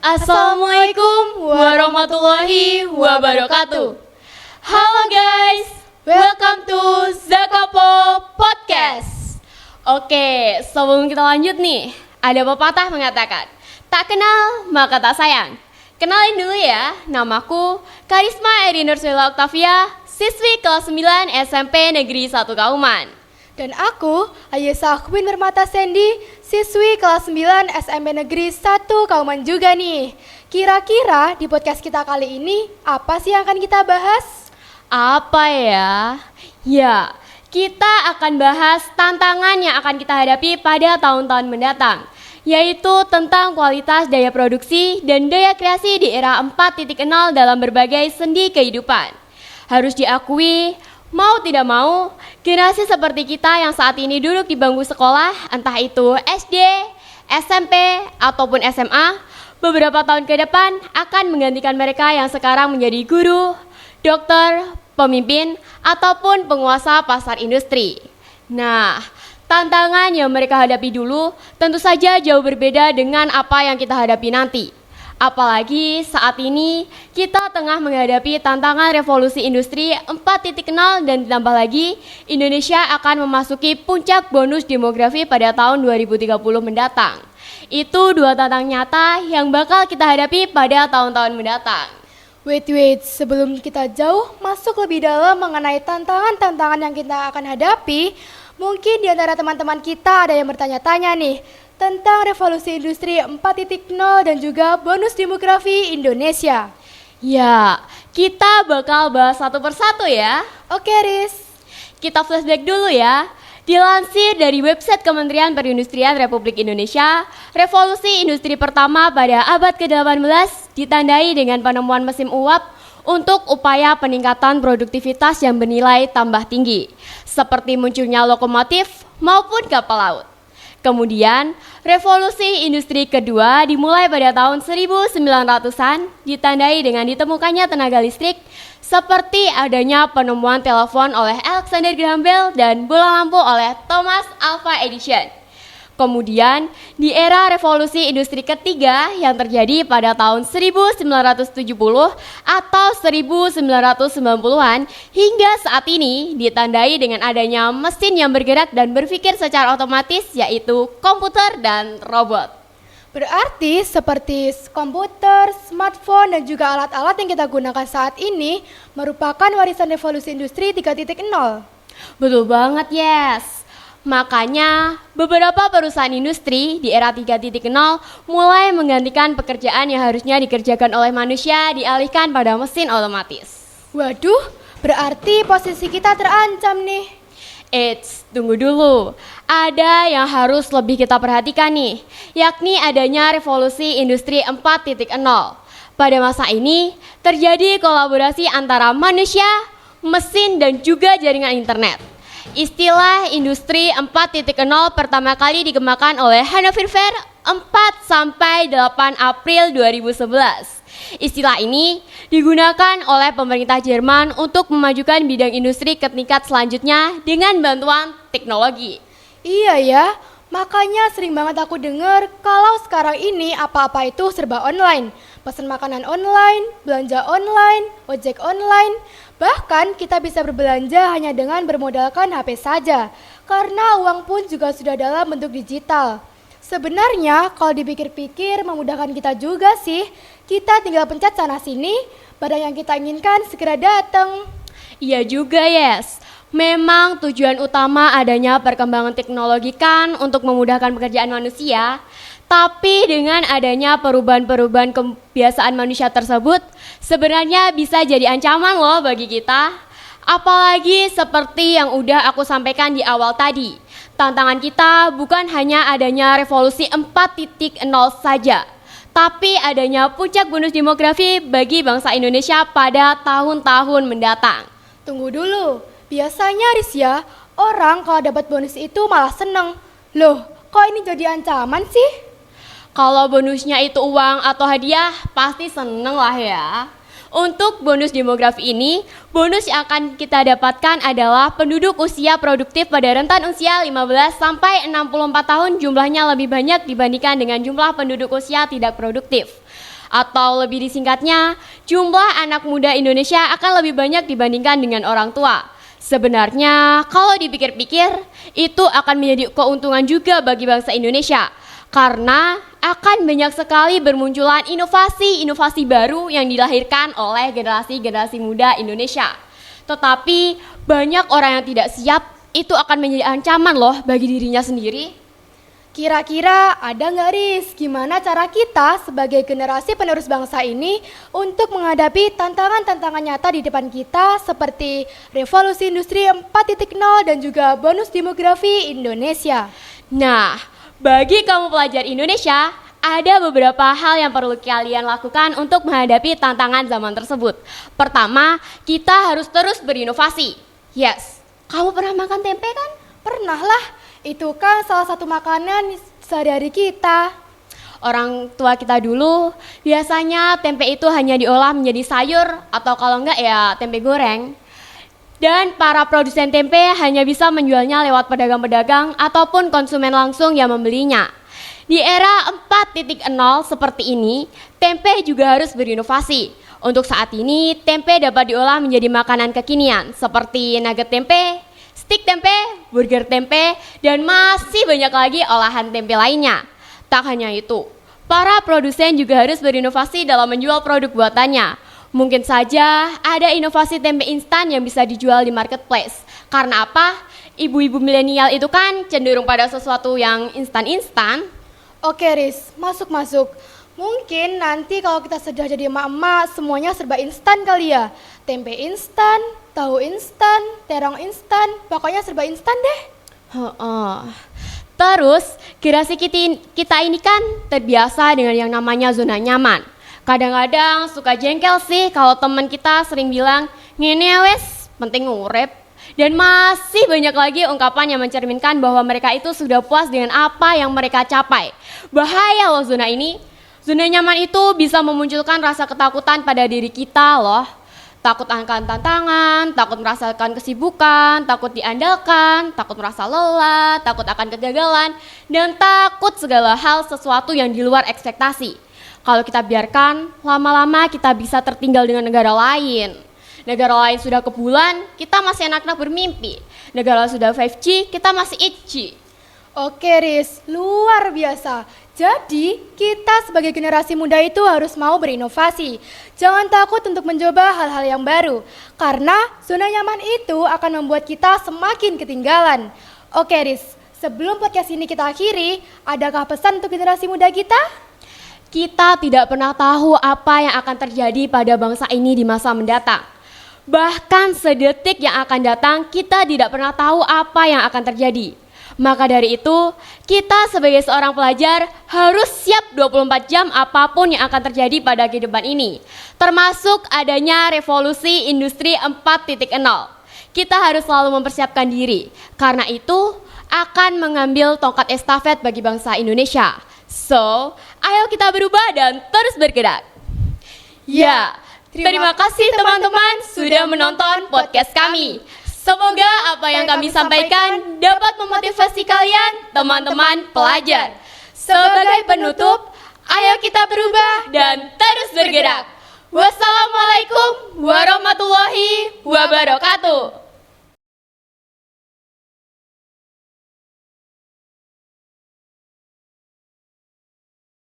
Assalamualaikum warahmatullahi wabarakatuh. Halo guys, welcome to Zakapo Podcast. Oke, sebelum kita lanjut nih, ada pepatah mengatakan, tak kenal maka tak sayang. Kenalin dulu ya, namaku Karisma Eri Nursila Octavia, siswi kelas 9 SMP Negeri 1 Kauman. Dan aku, Ayesa Akwin Mermata Sendi, siswi kelas 9 SMP Negeri 1 Kauman juga nih. Kira-kira di podcast kita kali ini, apa sih yang akan kita bahas? Apa ya? Ya, kita akan bahas tantangan yang akan kita hadapi pada tahun-tahun mendatang, yaitu tentang kualitas daya produksi dan daya kreasi di era 4.0 dalam berbagai sendi kehidupan. Harus diakui, mau tidak mau, generasi seperti kita yang saat ini duduk di bangku sekolah, entah itu SD, SMP, ataupun SMA, beberapa tahun ke depan akan menggantikan mereka yang sekarang menjadi guru, dokter, pemimpin, ataupun penguasa pasar industri. Nah, tantangan yang mereka hadapi dulu tentu saja jauh berbeda dengan apa yang kita hadapi nanti. Apalagi saat ini kita tengah menghadapi tantangan revolusi industri 4.0 dan ditambah lagi Indonesia akan memasuki puncak bonus demografi pada tahun 2030 mendatang. Itu dua tantangan nyata yang bakal kita hadapi pada tahun-tahun mendatang. Wait, sebelum kita jauh masuk lebih dalam mengenai tantangan-tantangan yang kita akan hadapi, mungkin di antara teman-teman kita ada yang bertanya-tanya nih, tentang revolusi industri 4.0 dan juga bonus demografi Indonesia. Ya, kita bakal bahas satu persatu ya. Oke, Riz. Kita flashback dulu ya. Dilansir dari website Kementerian Perindustrian Republik Indonesia, revolusi industri pertama pada abad ke-18 ditandai dengan penemuan mesin uap untuk upaya peningkatan produktivitas yang bernilai tambah tinggi, seperti munculnya lokomotif maupun kapal laut. Kemudian, revolusi industri kedua dimulai pada tahun 1900-an, ditandai dengan ditemukannya tenaga listrik, seperti adanya penemuan telepon oleh Alexander Graham Bell dan bola lampu oleh Thomas Alva Edison. Kemudian, di era revolusi industri ketiga yang terjadi pada tahun 1970 atau 1990-an hingga saat ini ditandai dengan adanya mesin yang bergerak dan berpikir secara otomatis, yaitu komputer dan robot. Berarti seperti komputer, smartphone, dan juga alat-alat yang kita gunakan saat ini merupakan warisan revolusi industri 3.0. Betul banget, yes. Makanya, beberapa perusahaan industri di era 3.0 mulai menggantikan pekerjaan yang harusnya dikerjakan oleh manusia dialihkan pada mesin otomatis. Waduh, berarti posisi kita terancam nih. Eits, tunggu dulu. Ada yang harus lebih kita perhatikan nih, yakni adanya revolusi industri 4.0. Pada masa ini, terjadi kolaborasi antara manusia, mesin, dan juga jaringan internet. Istilah industri 4.0 pertama kali dikembangkan oleh Hannover Fair 4-8 April 2011. Istilah ini digunakan oleh pemerintah Jerman untuk memajukan bidang industri ke tingkat selanjutnya dengan bantuan teknologi. Iya ya, makanya sering banget aku dengar kalau sekarang ini apa-apa itu serba online. Pesan makanan online, belanja online, ojek online. Bahkan kita bisa berbelanja hanya dengan bermodalkan HP saja, karena uang pun juga sudah dalam bentuk digital. Sebenarnya kalau dipikir-pikir memudahkan kita juga sih. Kita tinggal pencet sana sini, barang yang kita inginkan segera datang. Iya juga, yes. Memang tujuan utama adanya perkembangan teknologi kan untuk memudahkan pekerjaan manusia. Tapi dengan adanya perubahan-perubahan kebiasaan manusia tersebut, sebenarnya bisa jadi ancaman loh bagi kita. Apalagi seperti yang udah aku sampaikan di awal tadi, tantangan kita bukan hanya adanya revolusi 4.0 saja, tapi adanya puncak bonus demografi bagi bangsa Indonesia pada tahun-tahun mendatang. Tunggu dulu, biasanya Riz ya, orang kalau dapat bonus itu malah seneng. Loh, kok ini jadi ancaman sih? Kalau bonusnya itu uang atau hadiah, pasti seneng lah ya. Untuk bonus demografi ini, bonus yang akan kita dapatkan adalah penduduk usia produktif pada rentan usia 15 sampai 64 tahun jumlahnya lebih banyak dibandingkan dengan jumlah penduduk usia tidak produktif. Atau lebih disingkatnya, jumlah anak muda Indonesia akan lebih banyak dibandingkan dengan orang tua. Sebenarnya kalau dipikir-pikir itu akan menjadi keuntungan juga bagi bangsa Indonesia. Karena akan banyak sekali bermunculan inovasi-inovasi baru yang dilahirkan oleh generasi-generasi muda Indonesia. Tetapi banyak orang yang tidak siap, itu akan menjadi ancaman loh bagi dirinya sendiri. Kira-kira ada nggak, Riz, gimana cara kita sebagai generasi penerus bangsa ini untuk menghadapi tantangan-tantangan nyata di depan kita seperti revolusi industri 4.0 dan juga bonus demografi Indonesia? Nah, bagi kamu pelajar Indonesia, ada beberapa hal yang perlu kalian lakukan untuk menghadapi tantangan zaman tersebut. Pertama, kita harus terus berinovasi. Yes, kamu pernah makan tempe kan? Pernah lah. Itu kan salah satu makanan sehari-hari kita. Orang tua kita dulu biasanya tempe itu hanya diolah menjadi sayur atau kalau enggak ya tempe goreng. Dan para produsen tempe hanya bisa menjualnya lewat pedagang-pedagang ataupun konsumen langsung yang membelinya. Di era 4.0 seperti ini, tempe juga harus berinovasi. Untuk saat ini, tempe dapat diolah menjadi makanan kekinian seperti nugget tempe, stik tempe, burger tempe, dan masih banyak lagi olahan tempe lainnya. Tak hanya itu, para produsen juga harus berinovasi dalam menjual produk buatannya. Mungkin saja ada inovasi tempe instan yang bisa dijual di marketplace. Karena apa? Ibu-ibu milenial itu kan cenderung pada sesuatu yang instan-instan. Oke, Riz, masuk. Mungkin nanti kalau kita sudah jadi emak-emak, semuanya serba instan kali ya. Tempe instan, tahu instan, terong instan, pokoknya serba instan deh. Terus, generasi kita ini kan terbiasa dengan yang namanya zona nyaman. Kadang-kadang suka jengkel sih kalau teman kita sering bilang, ngene wes, penting urip. Dan masih banyak lagi ungkapan yang mencerminkan bahwa mereka itu sudah puas dengan apa yang mereka capai. Bahaya loh zona ini. Zona nyaman itu bisa memunculkan rasa ketakutan pada diri kita loh. Takut akan tantangan, takut merasakan kesibukan, takut diandalkan, takut merasa lelah, takut akan kegagalan, dan takut segala hal sesuatu yang di luar ekspektasi. Kalau kita biarkan, lama-lama kita bisa tertinggal dengan negara lain. Negara lain sudah ke bulan, kita masih anak-anak bermimpi. Negara sudah 5G, kita masih itchy. Oke, Riz, luar biasa. Jadi, kita sebagai generasi muda itu harus mau berinovasi. Jangan takut untuk mencoba hal-hal yang baru. Karena zona nyaman itu akan membuat kita semakin ketinggalan. Oke, Riz, sebelum podcast ini kita akhiri, adakah pesan untuk generasi muda kita? Kita tidak pernah tahu apa yang akan terjadi pada bangsa ini di masa mendatang. Bahkan sedetik yang akan datang, kita tidak pernah tahu apa yang akan terjadi. Maka dari itu, kita sebagai seorang pelajar harus siap 24 jam apapun yang akan terjadi pada kehidupan ini. Termasuk adanya revolusi industri 4.0. Kita harus selalu mempersiapkan diri. Karena itu, akan mengambil tongkat estafet bagi bangsa Indonesia. So, ayo kita berubah dan terus bergerak. Ya, terima kasih teman-teman sudah menonton podcast kami. Semoga apa yang kami sampaikan dapat memotivasi kalian, teman-teman pelajar. Sebagai penutup, ayo kita berubah dan terus bergerak. Wassalamualaikum warahmatullahi wabarakatuh.